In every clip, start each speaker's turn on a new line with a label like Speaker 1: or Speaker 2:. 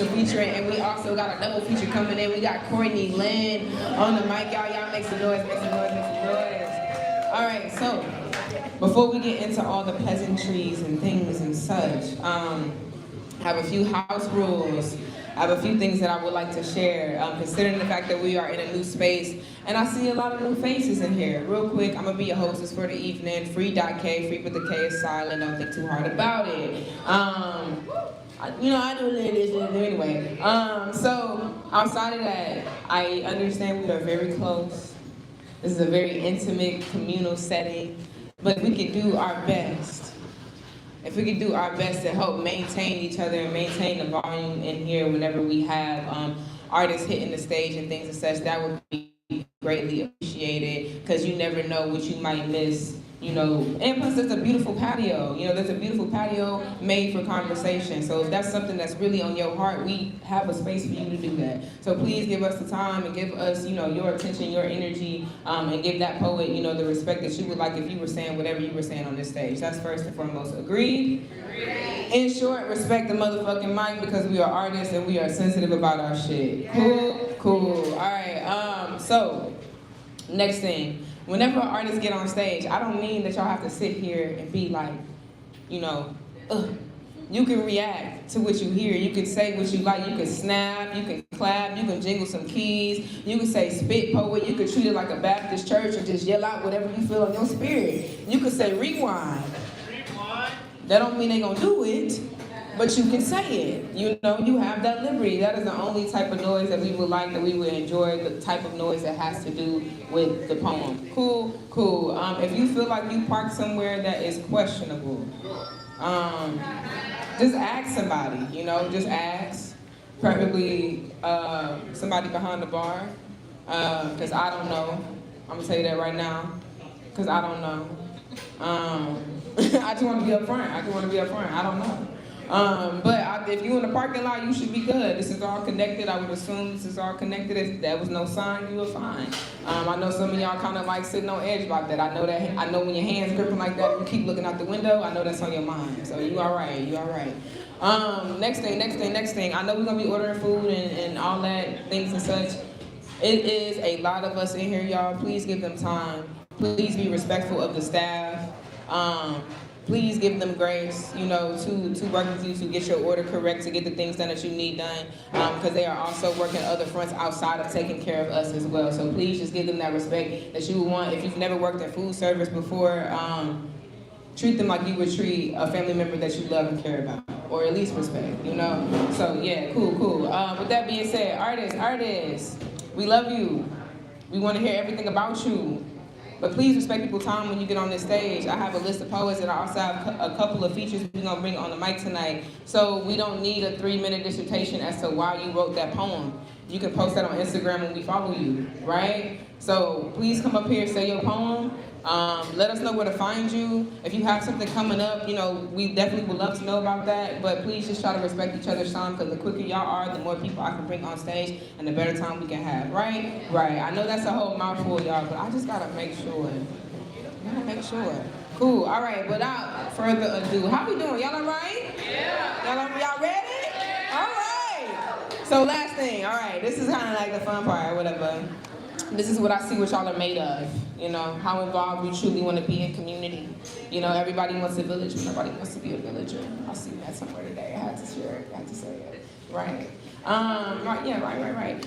Speaker 1: featuring, and we also got a double feature coming in. We got Courtney Lynn on the mic, y'all. Y'all make some noise, make some noise, make some noise. All right, so before we get into all the pleasantries and things and such, I have a few house rules. I have a few things that I would like to share, considering the fact that we are in a new space, and I see a lot of new faces in here. Real quick, I'm gonna be your hostess for the evening. Free.K, free but the K is silent, don't think too hard about it. I do this anyway. So outside of that, I understand we are very close. This is a very intimate, communal setting, but we can do our best. If we can do our best to help maintain each other and maintain the volume in here whenever we have artists hitting the stage and things and such, that would be greatly appreciated, because you never know what you might miss, And plus, there's a beautiful patio. There's a beautiful patio made for conversation. So if that's something that's really on your heart, we have a space for you to do that. So please give us the time and give us, your attention, your energy, and give that poet, the respect that you would like if you were saying whatever you were saying on this stage. That's first and foremost. Agreed? Agreed. In short, respect the motherfucking mic, because we are artists and we are sensitive about our shit. Cool. All right. So next thing. Whenever artists get on stage, I don't mean that y'all have to sit here and be like, ugh. You can react to what you hear. You can say what you like. You can snap, you can clap, you can jingle some keys, you can say spit poet, you can treat it like a Baptist church and just yell out whatever you feel in your spirit. You can say rewind. That don't mean they gonna do it, but you can say it. You have that liberty. That is the only type of noise that we would like, that we would enjoy, the type of noise that has to do with the poem. Cool. If you feel like you parked somewhere that is questionable, just ask somebody, just ask. Preferably somebody behind the bar, because I don't know. I'm gonna tell you that right now, because I don't know. I just want to be up front. I don't know. But if you're in the parking lot, you should be good. This is all connected. I would assume this is all connected. If there was no sign, you were fine. I know some of y'all kind of like sitting on edge about that. I know when your hands gripping like that, you keep looking out the window. I know that's on your mind. So you all right. Next thing. I know we're gonna be ordering food and all that, things and such. It is a lot of us in here, y'all. Please give them time. Please be respectful of the staff. Please give them grace, to work with you to get your order correct, to get the things done that you need done, because they are also working other fronts outside of taking care of us as well. So please just give them that respect that you would want. If you've never worked in food service before, treat them like you would treat a family member that you love and care about, or at least respect, So yeah, cool. With that being said, artists, we love you. We want to hear everything about you. But please respect people's time when you get on this stage. I have a list of poets, and I also have a couple of features we're gonna bring on the mic tonight. So we don't need a 3-minute dissertation as to why you wrote that poem. You can post that on Instagram when we follow you, right? So please come up here, say your poem. Let us know where to find you. If you have something coming up, we definitely would love to know about that. But please just try to respect each other's time, because the quicker y'all are, the more people I can bring on stage, and the better time we can have, right? Right. I know that's a whole mouthful, y'all, but I just gotta make sure. Cool. All right. Without further ado, how we doing? Y'all all right? Yeah. Y'all ready? All right. So last thing. All right. This is kind of like the fun part, or whatever. This is what I see what y'all are made of, how involved you truly want to be in community. Everybody wants a village, but nobody wants to be a villager. I see that somewhere today. I had to share it, I had to say it. Right. Right.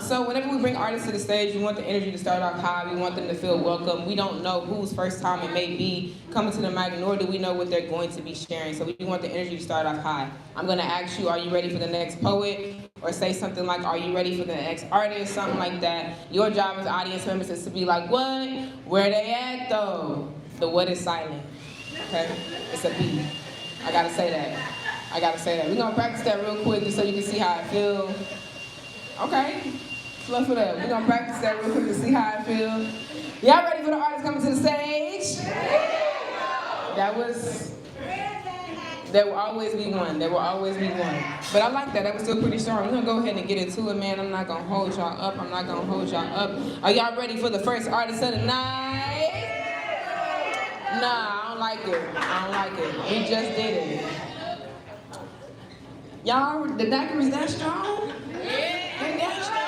Speaker 1: So whenever we bring artists to the stage, we want the energy to start off high. We want them to feel welcome. We don't know whose first time it may be coming to the mic, nor do we know what they're going to be sharing. So we want the energy to start off high. I'm going to ask you, are you ready for the next poet? Or say something like, are you ready for the next artist? Something like that. Your job as audience members is to be like, what? Where they at, though? The what is silent. Okay? It's a beat. I gotta say that. We're gonna practice that real quick just so you can see how I feel. Okay? Fluff it up. We're gonna practice that real quick to see how I feel. Y'all ready for the artist coming to the stage? There will always be one. But I like that. That was still pretty strong. We're gonna go ahead and get into it, man. I'm not gonna hold y'all up. Are y'all ready for the first artist of the night? Nah, I don't like it. We just did it. Y'all, the daiquiri's that strong? They that strong?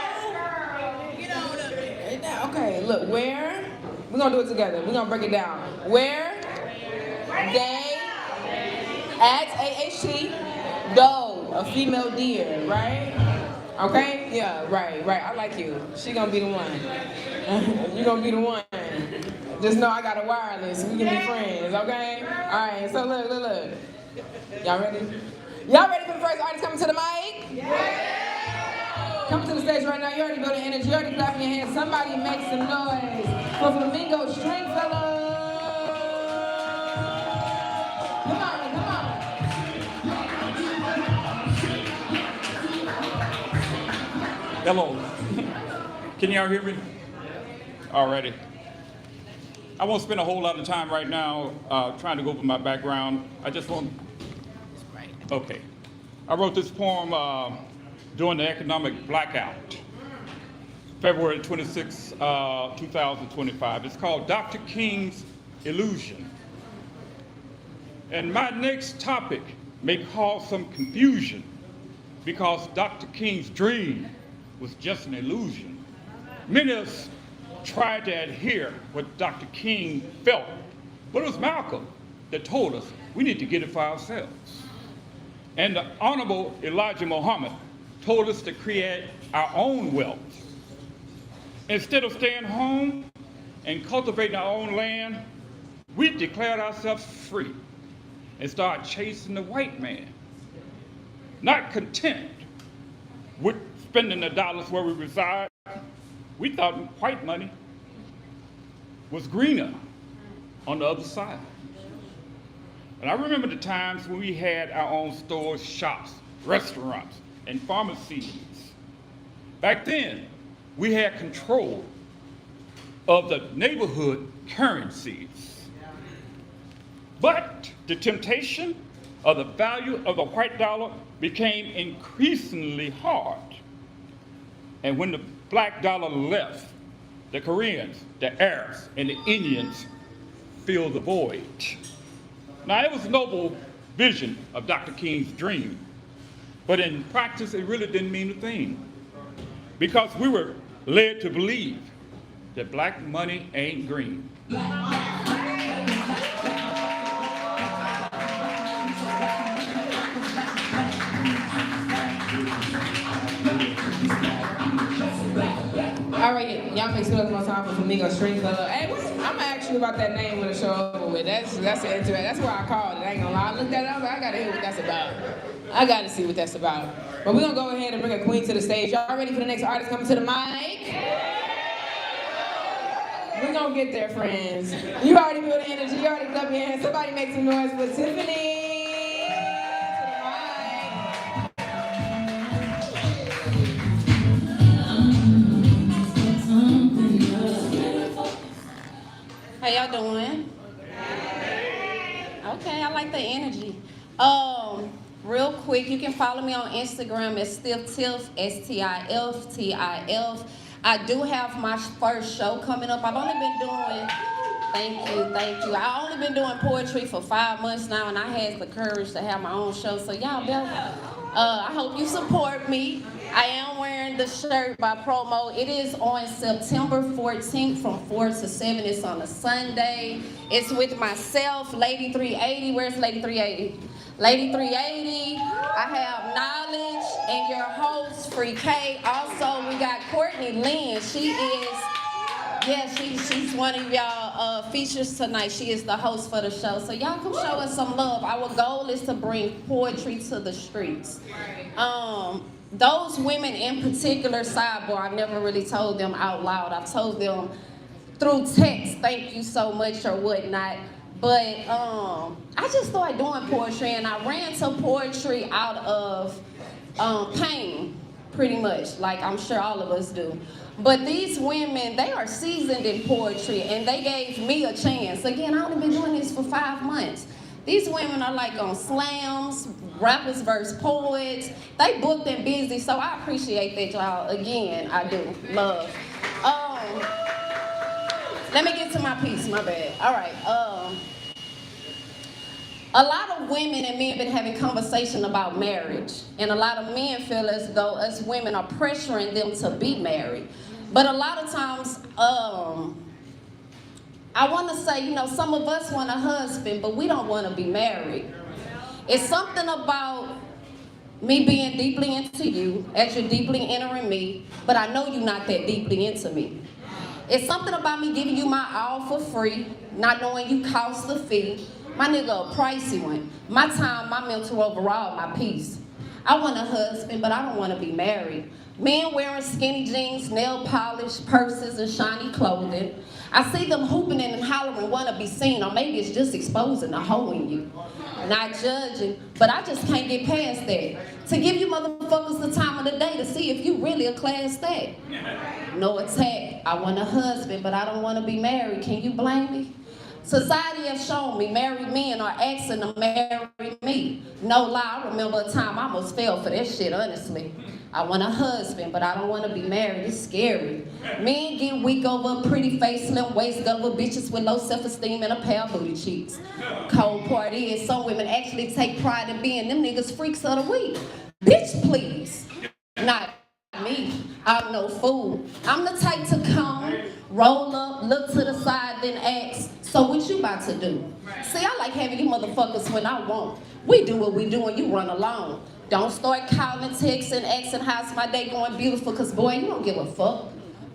Speaker 1: Okay, look, where? We're gonna do it together. We're gonna break it down. Where they ask AHT, doe, a female deer, right? Okay? Yeah, right. I like you. She gonna be the one. You gonna be the one. Just know I got a wireless. We can be friends, okay? All right, so look. Y'all ready? Y'all ready for the first artist coming to the mic? Yeah. Come to the stage right now. You already building energy. You already clapping your hands. Somebody make some noise for Flamingo Stringfellow. Come on.
Speaker 2: Hello. Can y'all hear me? Alrighty. I won't spend a whole lot of time right now trying to go over my background. I just want. Okay. I wrote this poem during the economic blackout, February 26, 2025. It's called Dr. King's Illusion. And my next topic may cause some confusion because Dr. King's dream was just an illusion. Many of us tried to adhere what Dr. King felt, but it was Malcolm that told us we need to get it for ourselves. And the Honorable Elijah Muhammad told us to create our own wealth. Instead of staying home and cultivating our own land, we declared ourselves free and started chasing the white man. Not content with spending the dollars where we reside, we thought white money was greener on the other side. And I remember the times when we had our own stores, shops, restaurants, and pharmacies. Back then, we had control of the neighborhood currencies. But the temptation of the value of the white dollar became increasingly hard. And when the black dollar left, the Koreans, the Arabs, and the Indians filled the void. Now, it was a noble vision of Dr. King's dream, but in practice, it really didn't mean a thing because we were led to believe that black money ain't green.
Speaker 1: All right, y'all make some more time for Flamingo Stringfellow. Hey, I'm gonna ask you about that name when the show over with. That's interesting. That's why I called it. I ain't gonna lie. I looked that up. I gotta hear what that's about. I gotta see what that's about. But we're gonna go ahead and bring a queen to the stage. Y'all ready for the next artist coming to the mic? We're gonna get there, friends. You already feel the energy. You already clap your hands. Somebody make some noise for Tiffany.
Speaker 3: How y'all doing? Okay, I like the energy. Real quick, you can follow me on Instagram at StifTilf, STIFTIF. I do have my first show coming up. I've only been doing, thank you. I've only been doing poetry for 5 months now, and I had the courage to have my own show. So y'all better, I hope you support me. I am wearing the shirt by promo. It is on September 14th from 4 to 7. It's on a Sunday. It's with myself, Lady 380. Where's Lady 380? Lady 380. I have Knowledge and your host, Free K. Also, we got Courtney Lynn. She is, she's one of y'all features tonight. She is the host for the show. So y'all come show us some love. Our goal is to bring poetry to the streets. Those women in particular, sidebar, I've never really told them out loud. I've told them through text, thank you so much or whatnot. But I just started doing poetry, and I ran to poetry out of pain, pretty much, like I'm sure all of us do. But these women, they are seasoned in poetry, and they gave me a chance. Again, I've only been doing this for 5 months. These women are like on slams, rappers versus poets. They booked and busy, so I appreciate that, y'all. Again, I do. Love. Let me get to my piece, my bad. All right. A lot of women and men been having conversation about marriage, and a lot of men feel as though us women are pressuring them to be married. But a lot of times, I want to say, you know, some of us want a husband, but we don't want to be married. It's something about me being deeply into you as you're deeply entering me, but I know you're not that deeply into me. It's something about me giving you my all for free, not knowing you cost a fee. My nigga a pricey one. My time, my mental overall, my peace. I want a husband, but I don't want to be married. Men wearing skinny jeans, nail polish, purses, and shiny clothing. I see them hooping and hollering, want to be seen, or maybe it's just exposing a hole in you. Not judging, but I just can't get past that. To give you motherfuckers the time of the day to see if you really a class act. No attack. I want a husband, but I don't want to be married. Can you blame me? Society has shown me married men are asking to marry me. No lie, I remember a time I almost fell for that shit, honestly. I want a husband, but I don't want to be married. It's scary. Men get weak over a pretty face, slim waist, gullible bitches with low self-esteem and a pair of booty cheeks. Cold part is some women actually take pride in being them niggas freaks of the week. Bitch, please. Not me. I'm no fool. I'm the type to come, roll up, look to the side, then ask, so what you about to do? See, I like having you motherfuckers when I want. We do what we do and you run along. Don't start calling, texting, asking how's my day going beautiful, cause boy, you don't give a fuck.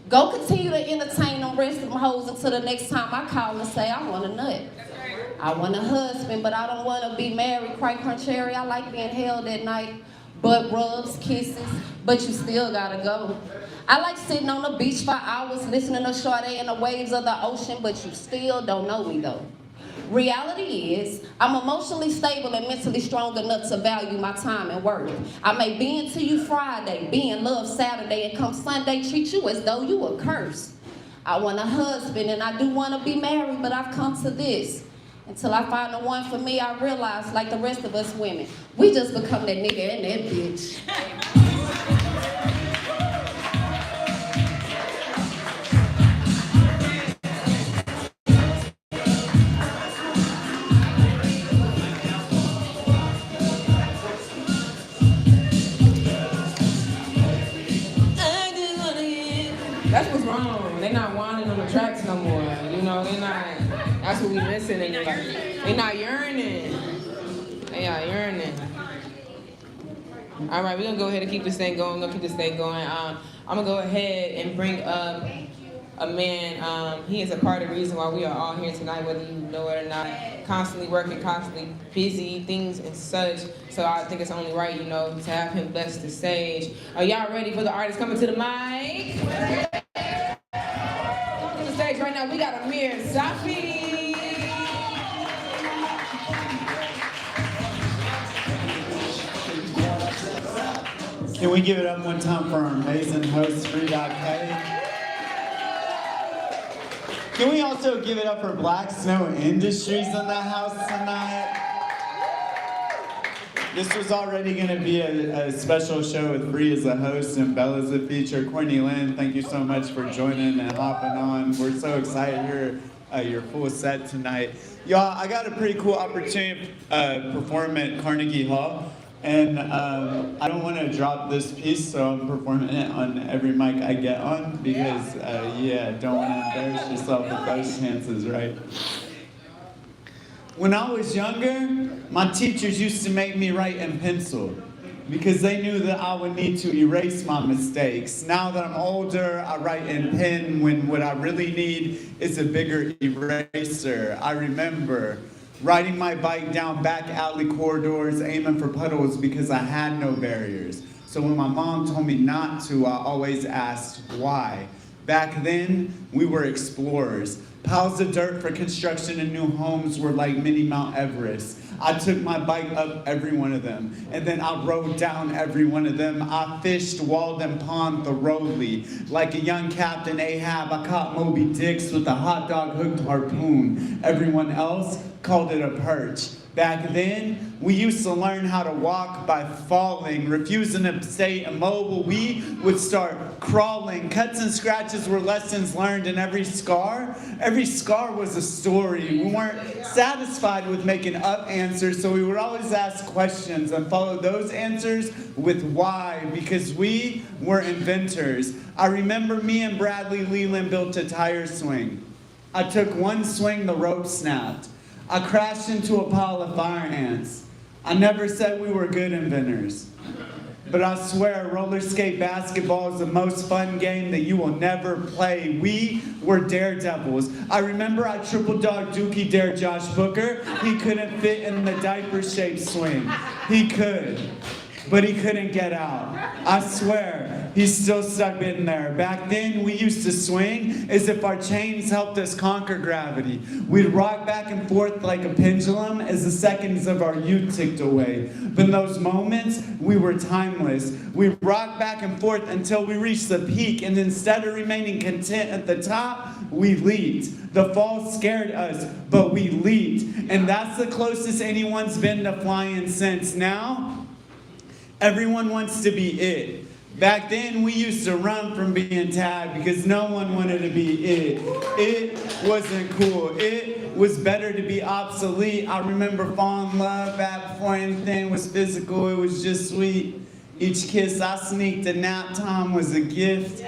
Speaker 3: Go continue to entertain them rest of them hoes until the next time I call and say I want a nut. I want a husband, but I don't want to be married. Quite contrary, I like being held at night. Butt rubs, kisses, but you still gotta go. I like sitting on the beach for hours, listening to Sade and the waves of the ocean, but you still don't know me though. Reality is, I'm emotionally stable and mentally strong enough to value my time and worth. I may be into you Friday, be in love Saturday, and come Sunday treat you as though you a curse. I want a husband and I do want to be married, but I've come to this. Until I find the one for me, I realize, like the rest of us women, we just become that nigga and that bitch.
Speaker 1: That's what's wrong. They're not whining on the tracks no more. You know, they're not. That's what we missing in your life. They're not yearning. They are yearning. All right, we're gonna go ahead and keep this thing going. I'm gonna go ahead and bring up a man. He is a part of the reason why we are all here tonight, whether you know it or not. Constantly working, constantly busy, things and such. So I think it's only right, you know, to have him bless the stage. Are y'all ready for the artist coming to the mic? Coming to the stage right now, we got Amir Zafi.
Speaker 4: Can we give it up one time for our amazing host, Free.K? Can we also give it up for Black Snow Industries in the house tonight? This was already going to be a special show with Free as a host and Belle as a feature. Courtney Lynn, thank you so much for joining and hopping on. We're so excited to hear your full set tonight. Y'all, I got a pretty cool opportunity to perform at Carnegie Hall. And I don't want to drop this piece, so I'm performing it on every mic I get on because, yeah, don't want to embarrass yourself with those chances, right? When I was younger, my teachers used to make me write in pencil because they knew that I would need to erase my mistakes. Now that I'm older, I write in pen when what I really need is a bigger eraser. I remember riding my bike down back alley corridors, aiming for puddles because I had no barriers. So when my mom told me not to, I always asked why. Back then, we were explorers. Piles of dirt for construction and new homes were like mini Mount Everest. I took my bike up every one of them, and then I rode down every one of them. I fished Walden Pond thoroughly. Like a young Captain Ahab, I caught Moby Dicks with a hot dog hooked harpoon. Everyone else called it a perch. Back then, we used to learn how to walk by falling, refusing to stay immobile. We would start crawling. Cuts and scratches were lessons learned, and every scar was a story. We weren't satisfied with making up answers, so we would always ask questions and follow those answers with why, because we were inventors. I remember me and Bradley Leland built a tire swing. I took one swing, the rope snapped. I crashed into a pile of fire ants. I never said we were good inventors. But I swear, roller skate basketball is the most fun game that you will never play. We were daredevils. I remember I triple dog Dookie dared Josh Booker. He couldn't fit in the diaper-shaped swing. He could, but he couldn't get out. I swear, he's still stuck in there. Back then, we used to swing as if our chains helped us conquer gravity. We'd rock back and forth like a pendulum as the seconds of our youth ticked away. But in those moments, we were timeless. We rocked back and forth until we reached the peak, and instead of remaining content at the top, we leaped. The fall scared us, but we leaped. And that's the closest anyone's been to flying since. Now, everyone wants to be it. Back then, we used to run from being tagged because no one wanted to be it. It wasn't cool. It was better to be obsolete. I remember falling in love back before anything was physical. It was just sweet. Each kiss I sneaked at nap time was a gift,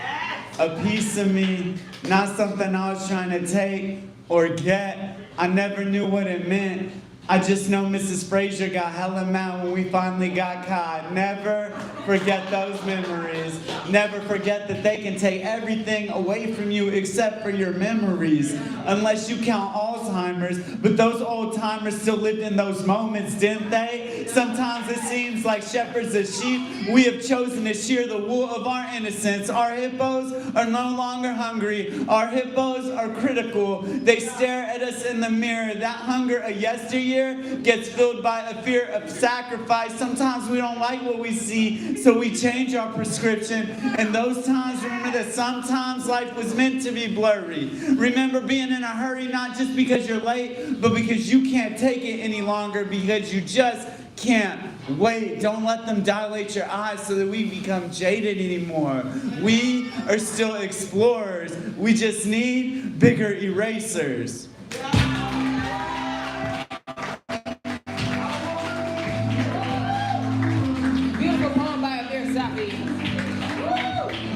Speaker 4: a piece of me, not something I was trying to take or get. I never knew what it meant. I just know Mrs. Frazier got hella mad when we finally got caught. Never forget those memories. Never forget that they can take everything away from you except for your memories. Unless you count Alzheimer's. But those old timers still lived in those moments, didn't they? Sometimes it seems like shepherds of sheep. We have chosen to shear the wool of our innocence. Our hippos are no longer hungry. Our hippos are critical. They stare at us in the mirror. That hunger of yesteryear gets filled by a fear of sacrifice. Sometimes we don't like what we see, so we change our prescription. And those times, remember that sometimes life was meant to be blurry. Remember being in a hurry, not just because you're late, but because you can't take it any longer, because you just can't wait. Don't let them dilate your eyes so that we become jaded anymore. We are still explorers. We just need bigger erasers.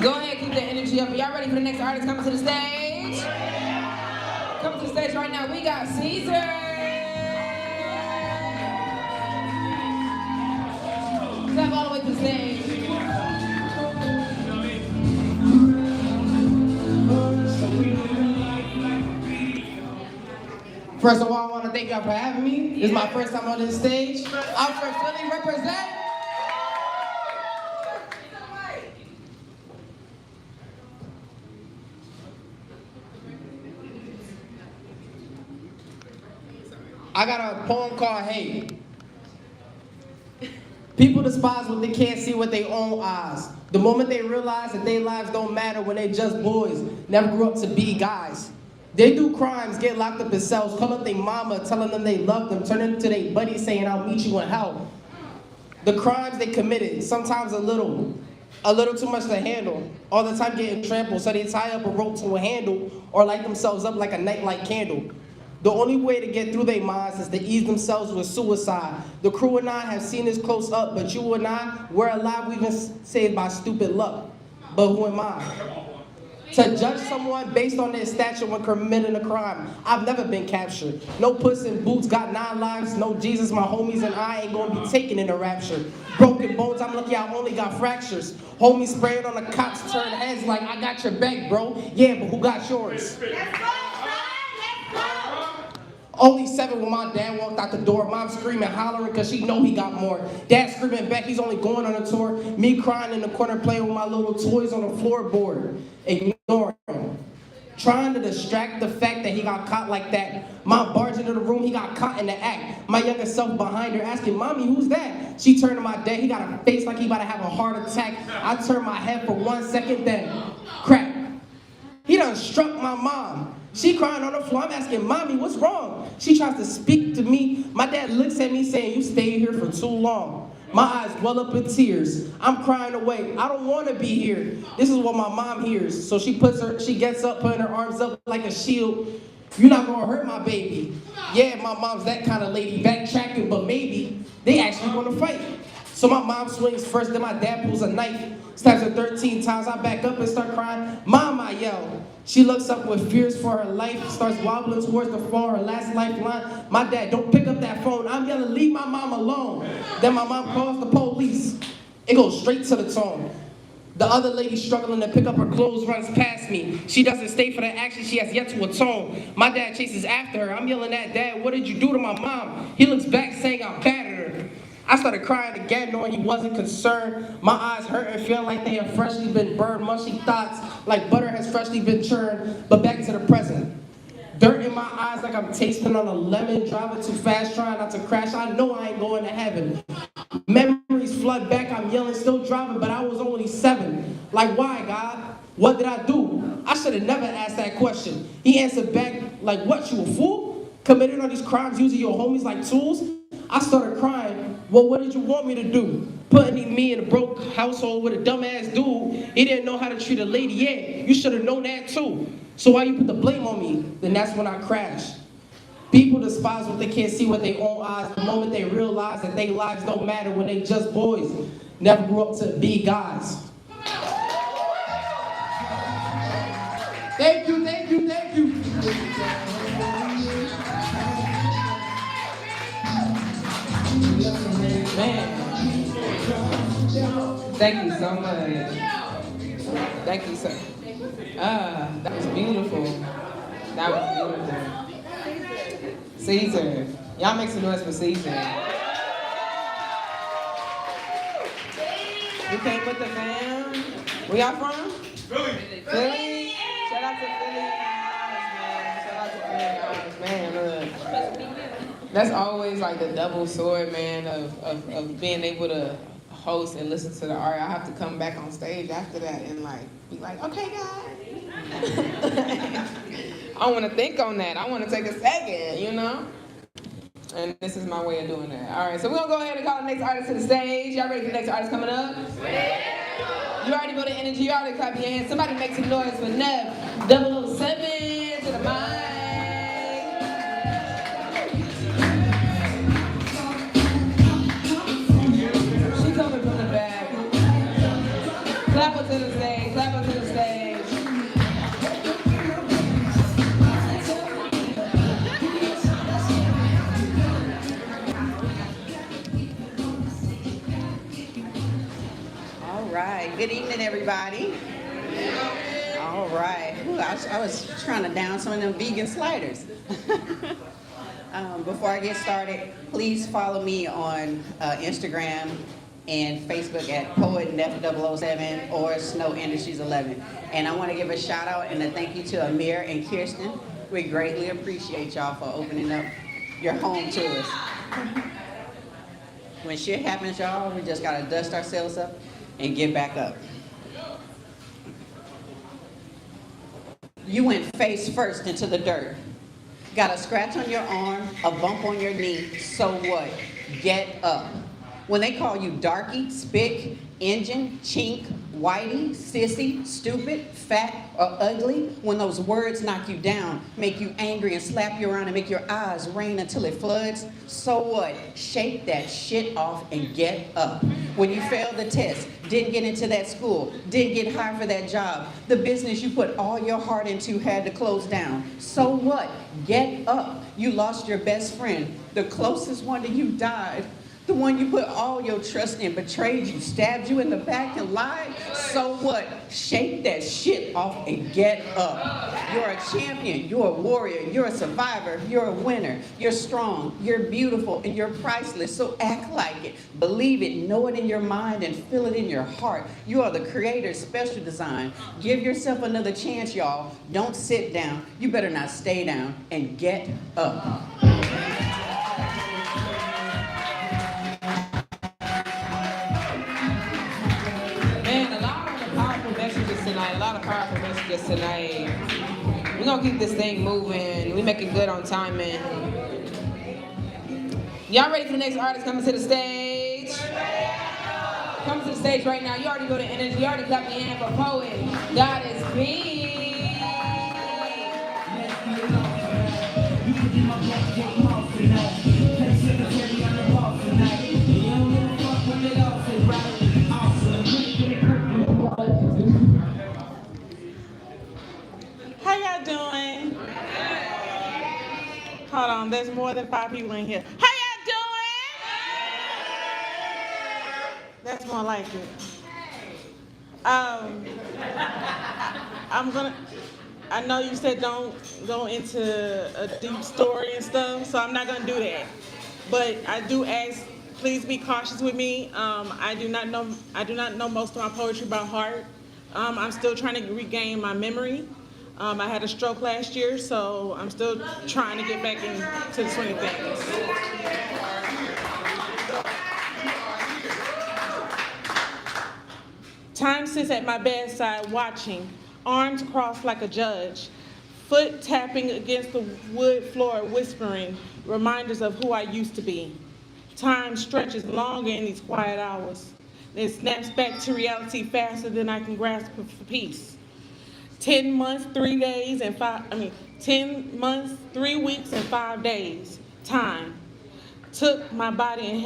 Speaker 1: Go ahead, keep the energy up. Are y'all ready for the next artist coming to the stage? Coming to the stage right now, we got Caesar. Step all the way to the stage.
Speaker 5: First of all, I want to thank y'all for having me. This is my first time on this stage. I'm from Philly, represent. I got a poem called Hate. People despise what they can't see with their own eyes. The moment they realize that their lives don't matter when they just boys, never grew up to be guys. They do crimes, get locked up in cells, call up their mama, telling them they love them, turn into their buddy saying, I'll meet you in hell. The crimes they committed, sometimes a little too much to handle. All the time getting trampled, so they tie up a rope to a handle or light themselves up like a nightlight candle. The only way to get through their minds is to ease themselves with suicide. The crew and I have seen this close up, but you and I, we're alive, we've been saved by stupid luck. But who am I? To judge someone based on their stature when committing a crime. I've never been captured. No Puss in Boots got 9 lives. No Jesus, my homies and I ain't gonna be taken in a rapture. Broken bones, I'm lucky I only got fractures. Homies spraying on the cops, turn heads like I got your back, bro. Yeah, but who got yours? Only 7 when my dad walked out the door. Mom screaming, hollering, cause she know he got more. Dad screaming back, he's only going on a tour. Me crying in the corner, playing with my little toys on the floorboard. Ignoring him. Trying to distract the fact that he got caught like that. Mom barged into the room, he got caught in the act. My younger self behind her asking, Mommy, who's that? She turned to my dad, he got a face like he about to have a heart attack. I turned my head for 1 second, then crack. He done done struck my mom. She crying on the floor. I'm asking, Mommy, what's wrong? She tries to speak to me. My dad looks at me saying, you stayed here for too long. My eyes well up in tears. I'm crying away. I don't want to be here. This is what my mom hears. So she gets up, putting her arms up like a shield. You're not gonna hurt my baby. Yeah, my mom's that kind of lady, backtracking, but maybe they actually gonna fight. So my mom swings first, then my dad pulls a knife, stabs her 13 times. I back up and start crying. Mom, I yell. She looks up with fears for her life, starts wobbling towards the phone, her last lifeline. My dad, don't pick up that phone. I'm yelling, leave my mom alone. Then my mom calls the police. It goes straight to the tone. The other lady struggling to pick up her clothes runs past me. She doesn't stay for the action she has yet to atone. My dad chases after her. I'm yelling at Dad, what did you do to my mom? He looks back saying I battered her. I started crying again, knowing he wasn't concerned. My eyes hurt and feel like they have freshly been burned. Mushy thoughts like butter has freshly been churned. But back to the present. Dirt in my eyes like I'm tasting on a lemon. Driving too fast, trying not to crash. I know I ain't going to heaven. Memories flood back. I'm yelling, still driving, but I was only 7. Like, why, God? What did I do? I should have never asked that question. He answered back like, what, you a fool? Committed all these crimes using your homies like tools? I started crying. Well, what did you want me to do? Putting me in a broke household with a dumbass dude. He didn't know how to treat a lady. Yeah, you should have known that too. So why you put the blame on me? Then that's when I crashed. People despise what they can't see with their own eyes. The moment they realize that their lives don't matter when they just boys. Never grew up to be guys. Thank you, thank you, thank you.
Speaker 1: Man, thank you so much. Thank you, sir. That was beautiful. That was beautiful. Caesar. Y'all make some noise for Caesar. You came with the fam? Where y'all from? Philly. Philly? Shout out to Philly in the house, man. Shout out to Philly in the house, man. Look. That's always like the double sword, man, of being able to host and listen to the art. I have to come back on stage after that and like be like, okay, guys. I want to think on that. I want to take a second, you know? And this is my way of doing that. All right, so we're going to go ahead and call the next artist to the stage. Y'all ready for the next artist coming up? You already feel the energy. You already clap your hands. Somebody make some noise for Nev 007 to the mic. She coming from the back. Clap her to the stage. Clap her to the stage.
Speaker 6: All right. Good evening, everybody. All right. Ooh, I was trying to down some of them vegan sliders. Before I get started, please follow me on Instagram and Facebook at poetnef007 or Snow Industries 11. And I want to give a shout out and a thank you to Amir and Kirsten. We greatly appreciate y'all for opening up your home to us. When shit happens, y'all, we just gotta dust ourselves up and get back up. You went face first into the dirt. Got a scratch on your arm, a bump on your knee, so what? Get up. When they call you darky, spick, engine, chink, whitey, sissy, stupid, fat, or ugly, when those words knock you down, make you angry and slap you around and make your eyes rain until it floods, so what? Shake that shit off and get up. When you failed the test, didn't get into that school, didn't get hired for that job, the business you put all your heart into had to close down, so what? Get up. You lost your best friend, the closest one to you died. The one you put all your trust in betrayed you, stabbed you in the back and lied. So what? Shake that shit off and get up. You're a champion, you're a warrior, you're a survivor, you're a winner, you're strong, you're beautiful, and you're priceless. So act like it, believe it, know it in your mind, and feel it in your heart. You are the creator's special design. Give yourself another chance, y'all. Don't sit down. You better not stay down, and get up.
Speaker 1: tonight. A lot of powerful messages tonight. We're gonna keep this thing moving. We making good on timing. Y'all ready for the next artist coming to the stage? Come to the stage right now. You already go to energy. You already got the hand for poet. God is me.
Speaker 7: How y'all doing? Hold on, there's more than 5 people in here. How y'all doing? That's more like it. I know you said don't go into a deep story and stuff, so I'm not gonna do that. But I do ask, please be cautious with me. I do not know most of my poetry by heart. I'm still trying to regain my memory. I had a stroke last year, so I'm still trying to get back into the swing of things. Time sits at my bedside watching, arms crossed like a judge, foot tapping against the wood floor whispering, reminders of who I used to be. Time stretches longer in these quiet hours, then snaps back to reality faster than I can grasp for peace. 10 months, 3 days, and 10 months, 3 weeks, and 5 days. Time took my body and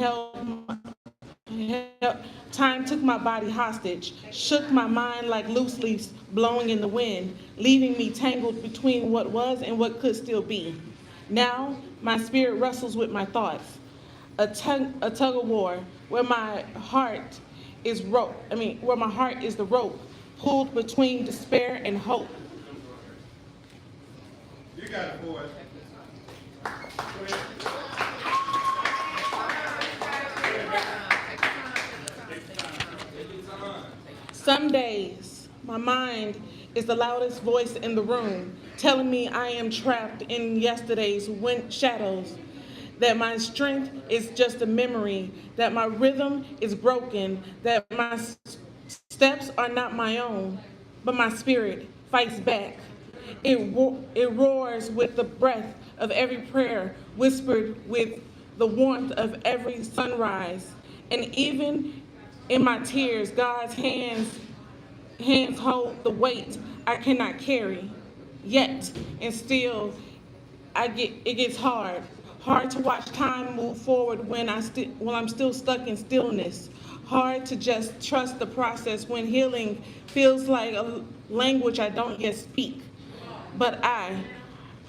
Speaker 7: time took my body hostage, shook my mind like loose leaves blowing in the wind, leaving me tangled between what was and what could still be. Now, my spirit wrestles with my thoughts, a tug of war where my heart is the rope, pulled between despair and hope.
Speaker 2: You got it, boy.
Speaker 7: Some days, my mind is the loudest voice in the room, telling me I am trapped in yesterday's shadows, that my strength is just a memory, that my rhythm is broken, that my steps are not my own, but my spirit fights back. It roars with the breath of every prayer, whispered with the warmth of every sunrise. And even in my tears, God's hands hold the weight I cannot carry. Yet, and still, it gets hard to watch time move forward when I'm still stuck in stillness. Hard to just trust the process when healing feels like a language I don't yet speak. But I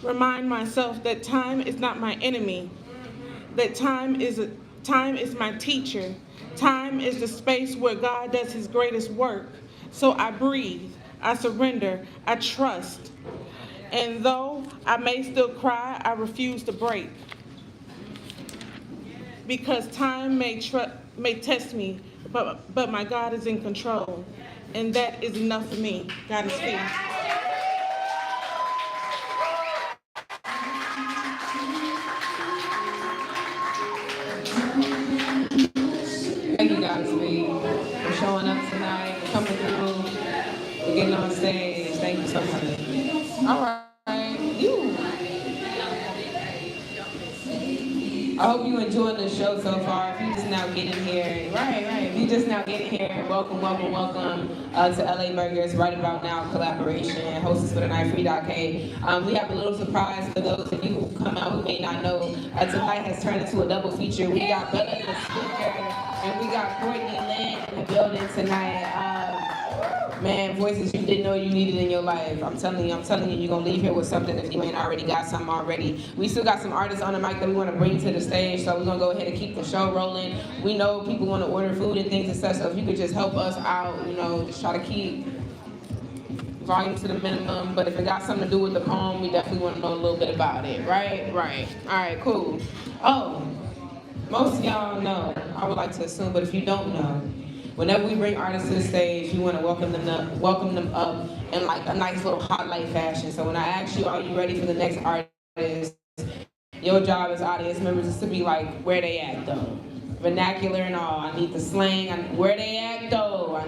Speaker 7: remind myself that time is not my enemy, that time is my teacher. Time is the space where God does his greatest work. So I breathe, I surrender, I trust. And though I may still cry, I refuse to break. Because time may test me, but my God is in control. And that is enough for me. God is here.
Speaker 1: Thank you guys for showing up tonight, coming through, for getting on stage. Thank you so much. All right, you. I hope you enjoyed the show so far. If you just now getting here, right. If you just now getting here, welcome to LA Burgers Right About Now collaboration, hostess for the night, Free.K. We have a little surprise for those of you who come out who may not know. Tonight has turned into a double feature. We got Bella the speaker, and we got Courtney Lynn in the building tonight. Man, voices you didn't know you needed in your life. I'm telling you, you're gonna leave here with something if you ain't already got something already. We still got some artists on the mic that we wanna bring to the stage, so we're gonna go ahead and keep the show rolling. We know people wanna order food and things and stuff, so if you could just help us out, just try to keep volume to the minimum, but if it got something to do with the poem, we definitely wanna know a little bit about it, right? All right, cool. Oh, most of y'all know, I would like to assume, but if you don't know, whenever we bring artists to the stage, we want to welcome them up in like a nice little highlight fashion. So when I ask you, are you ready for the next artist? Your job as audience members is to be like, where they at though? vernacular and all. I need the slang. Where they at though? I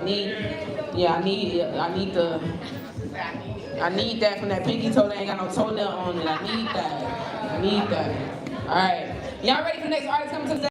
Speaker 1: need that from that pinky toe that ain't got no toenail on it. I need that. All right. Y'all ready for the next artist coming to the stage?